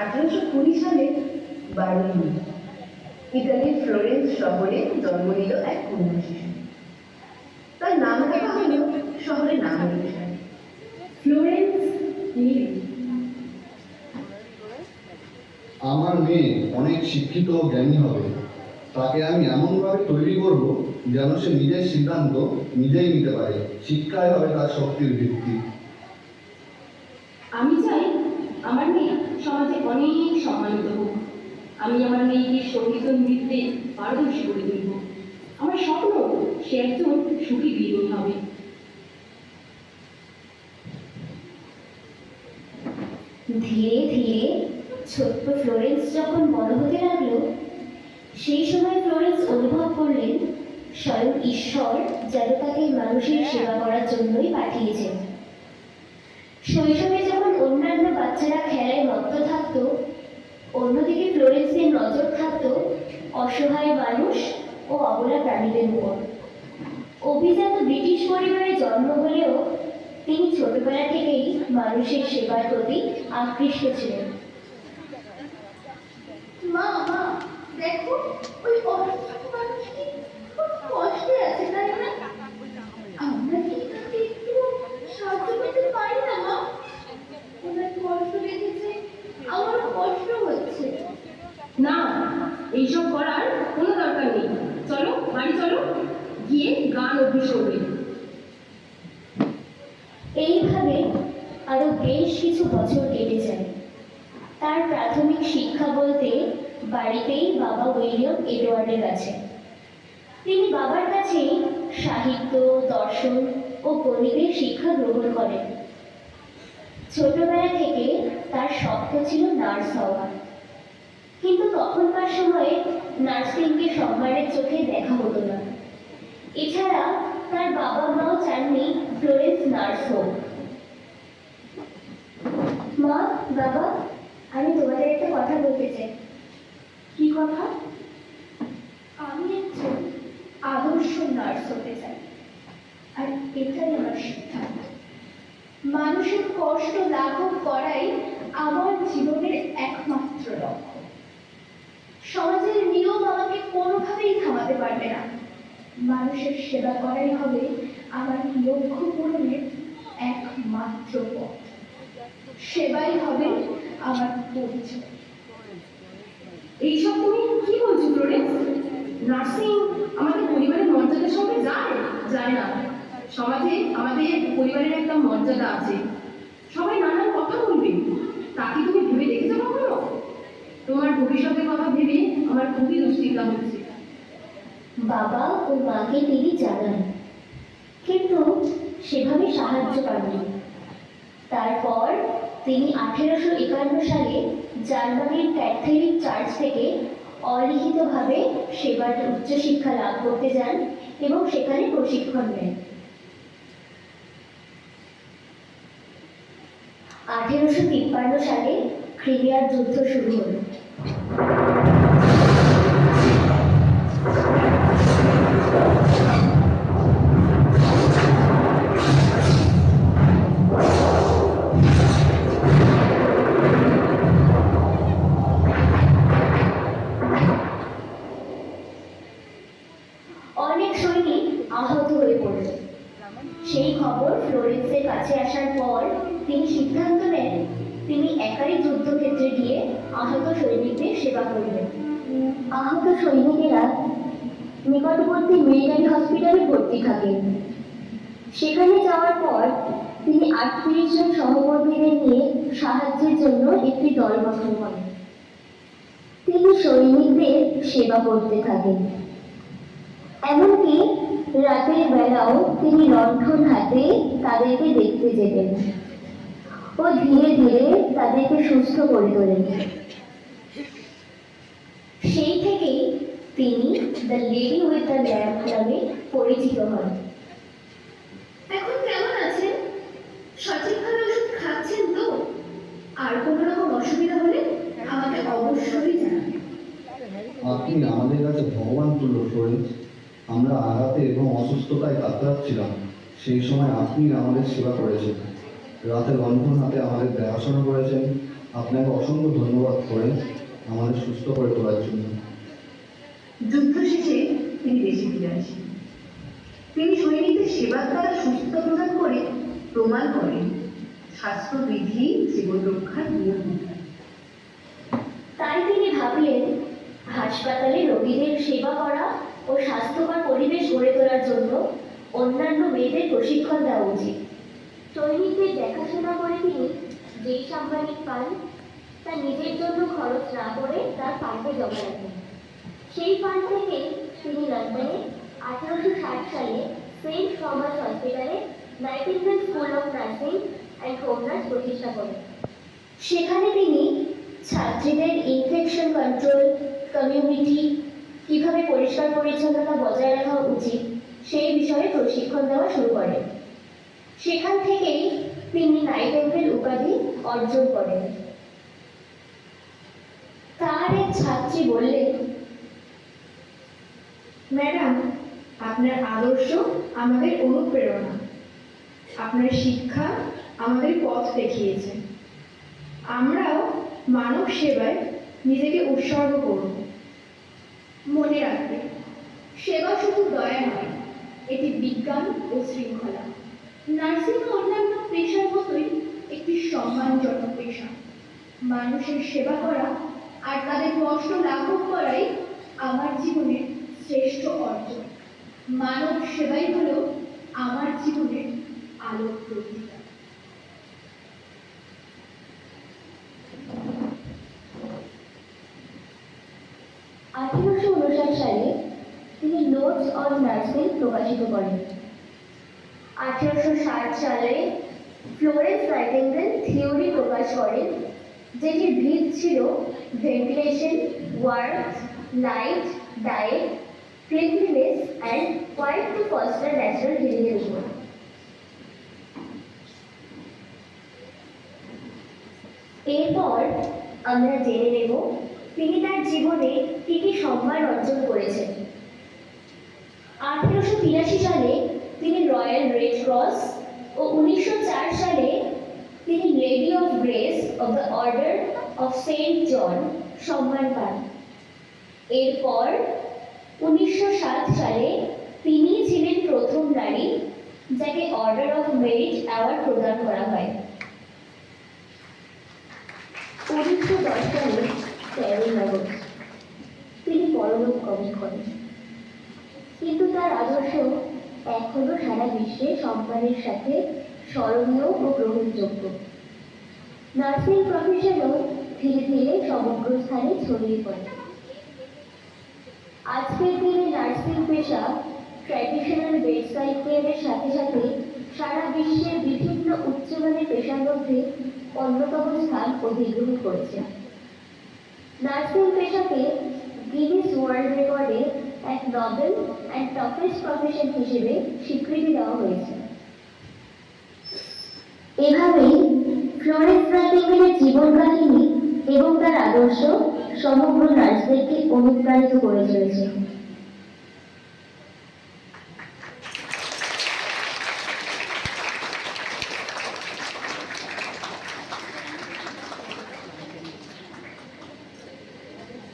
1820 সালে 12 মে ইতালির ফ্লোরেন্স শহরে জন্ম নিল এক কন্যা শিশু। তার নাম রাখা হলো শহরের নাম অনুসারে ফ্লোরেন্স লিলি। আমার মেয়ে অনেক শিক্ষিত ও জ্ঞানী হবে, তাকে আমি এমনভাবে তৈরি করব যেন সে নিজের সিদ্ধান্ত নিজেই নিতে পারে। শিক্ষাই হবে তার শক্তির ভিত্তি। আমি চাই আমার মেয়ে সমাজে অনেক সম্মানিত হোক। আমি আমার মেয়েকে সঙ্গীত নৃত্যে পারদর্শী করে তুলব। আমার স্বপ্ন সে একজন সুখী গৃহিণী হবে। ধীরে ধীরে ছোট্ট ফ্লোরেন্স যখন বড় হতে লাগলো, সেই সময় ফ্লোরেন্স অনুভব করলেন স্বয়ং ঈশ্বর যেন তাকে মানুষের সেবা করার জন্যই পাঠিয়েছেন। শৈশবে যখন অন্যান্য বাচ্চারা খেলায় মত্ত থাকতো, অন্যদিকে ফ্লোরেন্সের নজর থাকতো অসহায় মানুষ ও অবলা প্রাণীদের উপর। অভিজাত ব্রিটিশ পরিবারে জন্ম হলেও তিনি ছোটবেলা থেকেই মানুষের সেবার প্রতি আকৃষ্ট ছিলেন। মা মা দেখো, ওই অসুস্থ মানুষটি খুব কষ্টে আছে, তাই না? আমরা কি তাকে একটু সাহায্য করতে পারি না মা? ওনার কষ্ট দেখেছে, আমার কষ্ট হচ্ছে। না, এইসব করার কোনো দরকার নেই। চলো বাড়ি চলো, গিয়ে গান অভ্যেস করবে। এইভাবে আরো বেশ কিছু বছর কেটে যায়। তার প্রাথমিক শিক্ষা বলতে বাড়িতেই বাবা উইলিয়াম এডওয়ার্ডের কাছে। তিনি বাবার কাছেই সাহিত্য, দর্শন ও গণিতের শিক্ষা গ্রহণ করেন। ছোটবেলা থেকে তার স্বপ্ন ছিল নার্স হওয়া, কিন্তু তখনকার সময়ে নার্সিংকে সম্মানের চোখে দেখা হতো না। এছাড়া তার বাবা মাও চাননি ফ্লোরেন্স নার্স হোক। মা, বাবা, আমি তোমাদের একটা কথা বলতে চাই। কি কথা? আমি একজন আদর্শ নার্স হতে চাই, আর এটাই আমার সিদ্ধান্ত। মানুষের কষ্ট লাঘব করাই আমার জীবনের একমাত্র লক্ষ্য। সমাজের নিয়ম আমাকে কোনোভাবেই থামাতে পারবে না। মানুষের সেবা করাই হবে আমার লক্ষ্য পূরণের একমাত্র পথ। সেবাই হবে আমার পরিচয়। এইসব তুমি কি বলছো ফ্লোরেন্স? নার্সিং আমাদের পরিবারের মর্যাদার সঙ্গে যায় যায় না। সমাজে আমাদের পরিবারের একটা মর্যাদা আছে, সবাই নানান কথা বলবে। তা কি তুমি ভেবে দেখেছো কখনো? তোমার ভবিষ্যতের কথা ভেবে আমার খুবই দুশ্চিন্তা হচ্ছে। বাবা ও মাকে তিনি জানান, কিন্তু সেভাবে সাহায্য পাননি। তারপর তিনি 1851 সালে জার্মানির ক্যাথলিক চার্চ থেকে অলিখিতভাবে সেবার উচ্চশিক্ষা লাভ করতে যান এবং সেখানে প্রশিক্ষণ নেন। 1853 সালে ক্রিমিয়ার যুদ্ধ শুরু হলো। অনেক সৈনিক আহত হয়ে পড়ল। সেই খবর ফ্লোরেন্সের কাছে আসার পর তিনি সিদ্ধান্ত নেন তিনি একাই যুদ্ধক্ষেত্রে গিয়ে আহত সৈনিকদের সেবা করবেন। আহত সৈনিকেরা নিকটবর্তী মিলিটারি হসপিটালে ভর্তি থাকেন। সেখানে যাওয়ার পর তিনি 38 জন সহকর্মীদের নিয়ে সাহায্যের জন্য একটি দল গঠন করেন। তিনি সৈনিকদের সেবা করতে থাকেন, এমনকি রাতের বেলাও তিনি লণ্ঠন হাতে তাদেরকে দেখতে যেতেন ও ধীরে ধীরে তাদেরকে সুস্থ করে তোলেন। সেই থেকেই তিনি the lady with the lamp নামে পরিচিত হন। এখন কেমন আছেন? সঠিকভাবে ওষুধ খাচ্ছেন তো? আর কোনো রকম অসুবিধা হলে আমাকে অবশ্যই জানাবেন। আপনি আমাদের কাছে ভগবান তুল্য ফ্লোরেন্স। আমরা আঘাতে এবং অসুস্থতায় কাতরাচ্ছিলাম, সেই সময় আপনি আমাদের সেবা করেছেন। রাতের অন্ধন হাতে আমাদের দেখাশোনা করেছেন। আপনাকে অসংখ্য ধন্যবাদ করে আমাদের সুস্থ করে তোলার জন্য। যুদ্ধ শেষে তিনি দেশে ফিরে আসেন। তিনি সৈনিকদের সেবার দ্বারা সুস্থতা প্রদান করে প্রমাণ করেন স্বাস্থ্যবিধি জীবন রক্ষার নিয়ম। তাই তিনি ভাবলেন হাসপাতালে রোগীদের সেবা করা ও স্বাস্থ্যকর পরিবেশ গড়ে তোলার জন্য অন্যান্য মেয়েদের প্রশিক্ষণ দেওয়া উচিত। সৈনিকদের দেখাশোনা করে তিনি যেই সাম্মানিক পান তা নিজের জন্য খরচ না করে তার ফান্ডে জমা রাখেন। সেই ফান্ড থেকে তিনি লন্ডনে 1860 সালে সেন্ট থমাস হসপিটালে nightingale school of nursing and home nurse প্রতিষ্ঠা করেন। সেখানে তিনি ছাত্রীদের ইনফেকশন কন্ট্রোল, কমিউনিটি কিভাবে পরিষ্কার পরিচ্ছন্নতা বজায় রাখা উচিত সেই বিষয়ে প্রশিক্ষণ দেওয়া শুরু করেন। সেখান থেকেই তিনি নাইটিঙ্গেল উপাধি অর্জন করেন। তার এক ছাত্রী বললেন, ম্যাডাম, আপনার আদর্শ আমাদের অনুপ্রেরণা, আপনার শিক্ষা আমাদের পথ দেখিয়েছে। আমরাও মানব সেবায় নিজেকে উৎসর্গ করব। মনে রাখবে, সেবা শুধু দয়া নয়, এটি বিজ্ঞান ও শৃঙ্খলা। নার্সিং ও অন্যান্য পেশার মতোই একটি সম্মানজনক পেশা। মানুষের সেবা করা আর তাদের কষ্ট লাঘব করাই আমার জীবনের শ্রেষ্ঠ অর্জন। মানব সেবাই হলো আমার জীবনের আলোক প্রতিভা। 1859 সালে তিনি নোটস অন নার্সিং প্রকাশিত করেন। 1860 সালে ফ্লোরেন্স নাইটিঙ্গেল থিওরি প্রকাশ করেন, যেটির ভিত ছিল ventilation, warmth, light, diet, cleanliness and quiet to foster natural healing এর উপর। এরপর আমরা জেনে নেব তিনি তার জীবনে কি কি সম্মান অর্জন করেছেন। 1883 সালে তিনি রয়্যাল রেড ক্রস ও 1904 সালে তিনি lady of grace of the order of saint John সম্মান পান। এরপর 1907 সালে তিনি ছিলেন প্রথম নারী যাকে অর্ডার অফ মেরিট অ্যাওয়ার্ড প্রদান করা হয়। 1910 সালে 13 আগস্ট তিনি পরলোক গমন করেন, কিন্তু তার আদর্শ এখনো সারা বিশ্বে সম্মানের সাথে স্মরণীয় ও গ্রহণযোগ্য। নার্সিং প্রফেশনও ধীরে ধীরে সমগ্র স্থানে ছড়িয়ে পড়ে। আজকের দিনে নার্সিং পেশা ট্র্যাডিশনাল বেডসাইড কেয়ারের সাথে সাথে সারা বিশ্বের বিভিন্ন উচ্চমানের পেশার মধ্যে অন্যতম স্থান অধিগ্রহণ করেছে। নার্সিং পেশাকে গিনেস ওয়ার্ল্ড রেকর্ডে এক নোবেল অ্যান্ড টাফেস্ট প্রফেশন হিসেবে স্বীকৃতি দেওয়া হয়েছে। এভাবেই ফ্লোরেন্স নাইটিঙ্গেলের জীবন কাহিনী এবং তার আদর্শ সমগ্র নার্সদেরকে অনুপ্রাণিত করে চলেছে।